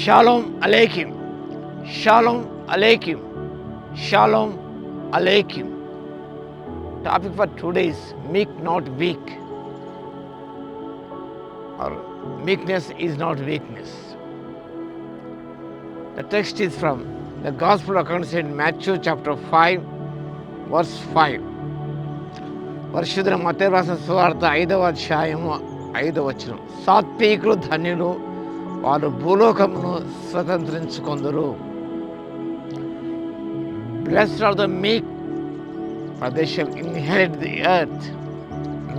Shalom Aleichem. Shalom Aleichem. Shalom Aleichem. Topic for today is meek, not weak. Or meekness is not weakness. The text is from the Gospel according in Matthew chapter 5, verse 5. పరిశుద్ధ మత్తయి రాసిన సువార్త 5వ అధ్యాయము 5వ వచనం. సాత్వికులు ధన్యులు, వారు భూలోకమును స్వతంత్రించుకొందురు. Blessed are the meek, for they shall inherit the earth.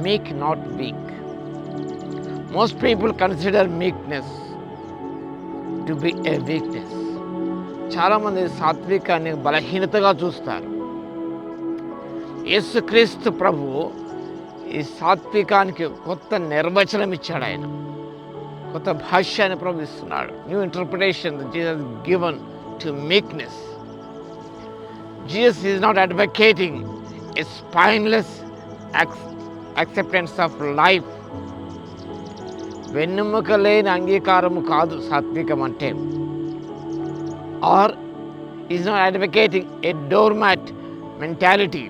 Meek, not weak. Most people consider meekness to be a weakness. చాలామంది సాత్వికాన్ని బలహీనతగా చూస్తారు. యేసుక్రీస్తు ప్రభువు ఈ సాత్వికానికి కొత్త నిర్వచనం ఇచ్చాడు. ఆయన కొత్త భాష్యాన్ని ప్రభు ఇస్తున్నాడు. New interpretation Jesus given to meekness. Jesus is not advocating a spineless acceptance of life. వెన్నెముక లేని అంగీకారము కాదు సాత్వికం అంటే. Or is not advocating a doormat mentality.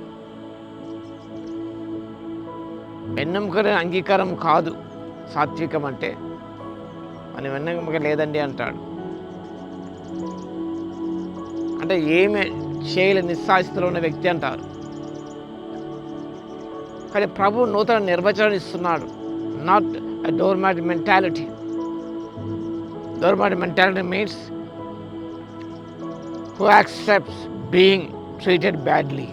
వెన్నెముక లేని అంగీకారం కాదు సాత్వికం అంటే. మన వెన్నెముక లేదండి అంటాడు. అంటే ఏమి చేయలేని నిస్సాయిస్థితిలో ఉన్న వ్యక్తి అంటారు. కానీ ప్రభు నూతన నిర్వచనం ఇస్తున్నాడు. Not a doormat mentality. Doormat mentality means who accepts being treated badly.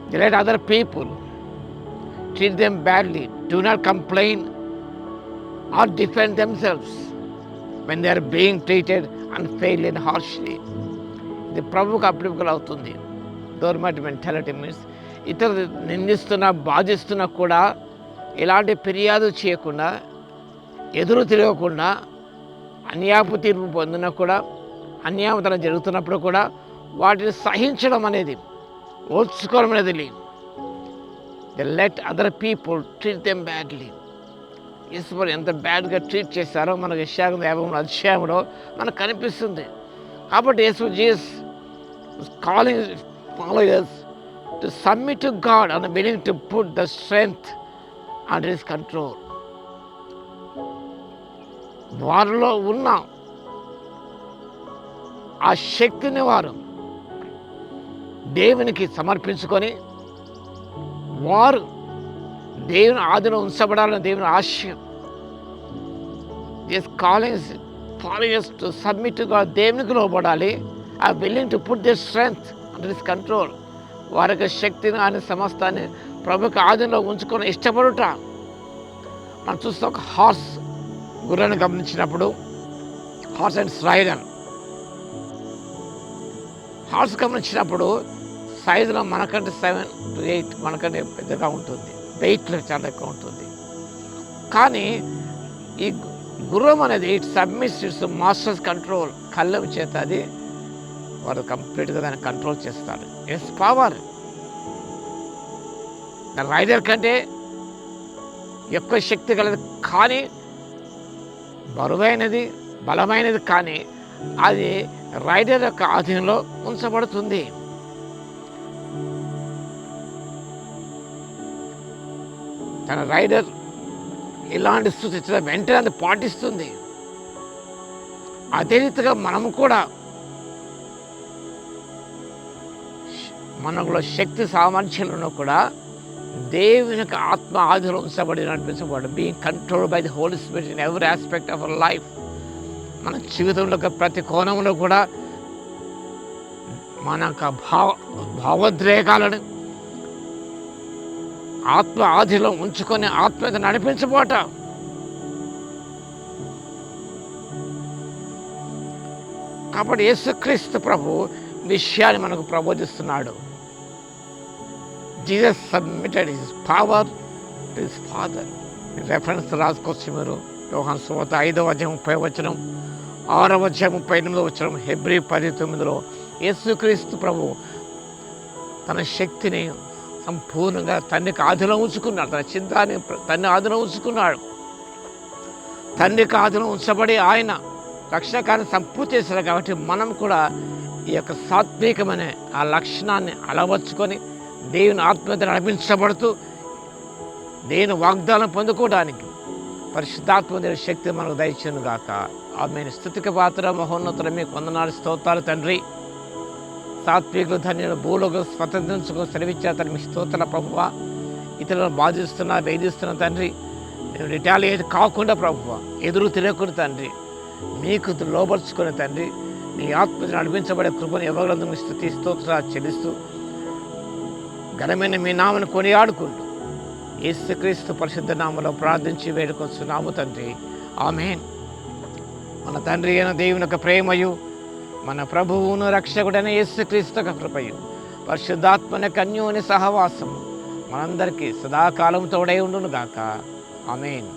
They let other people treat them badly. Do not complain or defend themselves when they are being treated unfairly and harshly. ఇది ప్రభువుకు applicable అవుతుంది. డోర్మాట్ mentality means ఇతరులు నిందిస్తున్నా బాధిస్తున్నా కూడా ఎలాంటి ఫిర్యాదు చేయకుండా, ఎదురు తిరగకుండా, అన్యాయపు తీర్పు పొందినా కూడా, అన్యాయతనం జరుగుతున్నప్పుడు కూడా వాటిని సహించడం అనేది, ఓర్చుకోవడం అనేది. They let other people treat them badly. ఈశ్వరు ఎంత బ్యాడ్గా ట్రీట్ చేశారో మనకు యెషయా 53వ అధ్యాయంలో మనకు కనిపిస్తుంది. కాబట్టి Jesus calling followers to submit to God and willing to put the strength under his control. వారిలో ఉన్న ఆ శక్తిని వారు దేవునికి సమర్పించుకొని, వారు దేవుని ఆధీనంలో ఉంచబడాలని దేవుని ఆశయం. This calling followers to submit to God. దేవునికి లోబడాలి. I willing to put this strength under his control. వారి యొక్క శక్తిని, ఆయన సమస్తాన్ని ప్రభుకి ఆధీనంలో ఉంచుకొని ఇష్టపడుట. మనం చూస్తే ఒక హార్స్, గుర్రాన్ని గమనించినప్పుడు హార్స్ అండ్ రైడర్. హార్స్ గమనించినప్పుడు సైజులో మనకంటే 7 to 8 మనకంటే పెద్దగా ఉంటుంది, వెయిట్లో చాలా ఎక్కువ ఉంటుంది. కానీ ఈ గుర్రం అనేది it submits it's masters control. కళ్ళం చేత అది వారు కంప్లీట్గా దాన్ని కంట్రోల్ చేస్తారు. Its power. రైడర్ కంటే ఎక్కువ శక్తి కలది, కానీ బరువైనది, బలమైనది, కానీ అది రైడర్ యొక్క ఆధీనంలో ఉంచబడుతుంది. తన రైడర్ ఇలాంటి సూచించిన వెంటనే అది పాటిస్తుంది. అదే రీతిగా మనము కూడా మనలో శక్తి సామర్థ్యాలను కూడా దేవుని యొక్క ఆత్మ ఆధీనంలో ఉంచబడి నడిపించబడి, being controlled by the holy spirit in every aspect of our life. మన జీవితంలో ప్రతి కోణంలో కూడా మన యొక్క భావోద్రేకాలను ఆత్మ ఆధీనంలో ఉంచుకొని ఆత్మీయత నడిపించబోట. కాబట్టి యేసుక్రీస్తు ప్రభు విషయాన్ని మనకు ప్రబోధిస్తున్నాడు. Jesus submitted his power to his father. Reference రాసుకోవచ్చు మీరు. యోహాను సువార్త 5వ అధ్యాయం 30వ వచనం, 6వ అధ్యాయం 38వ వచనం, హెబ్రీ 10:9లో యేసుక్రీస్తు ప్రభు తన శక్తిని సంపూర్ణంగా తండ్రికి ఆధీనంలో ఉంచుకున్నాడు. తన చింతాన్ని తండ్రి ఆధీనంలో ఉంచుకున్నాడు. తండ్రికి ఆధీనంలో ఉంచబడి ఆయన రక్షణ కార్యం సంపూర్తి చేశారు కాబట్టి మనం కూడా ఈ యొక్క సాత్వికమైన ఆ లక్షణాన్ని అలవర్చుకొని దేవుని ఆత్మీయత నడిపించబడుతూ నేను వాగ్దానం పొందుకోవడానికి పరిశుద్ధాత్మ దేవుని శక్తి మనకు దయచేయను గాక. ఆమేన్. స్తుతికి పాత్ర మహోన్నతుల మీకు వందనాలు స్తోత్రాలు తండ్రి. సాత్వికులు ధన్యులు భూలోకం స్వతంత్రించుకొని సెలవిచ్చారు మీ స్తోత్రాల ప్రభువ. ఇతరులను బాధిస్తున్నా వేధిస్తున్న తండ్రి, నేను రిటాలియేట్ కాకుండా ప్రభువ, ఎదురు తిరగకుండా తండ్రి, మీకు లోపరుచుకునే తండ్రి, నీ ఆత్మ నడిపించబడే కృపను ఎవరందరూ స్తుతి స్తోత్రాలు చెల్లిస్తూ ఘనమైన మీ నామను కొనియాడుకుంటూ యేసుక్రీస్తు పరిశుద్ధ నామములో ప్రార్థించి వేడుకొస్తున్నాము తండ్రి. ఆమేన్. మన తండ్రి అయిన దేవుని యొక్క ప్రేమయు, మన ప్రభువును రక్షకుడైన యేసుక్రీస్తు యొక్క కృపయు, పరిశుద్ధాత్మన అన్యోన్య సహవాసము మనందరికీ సదాకాలం తోడై ఉండును గాక. ఆమేన్.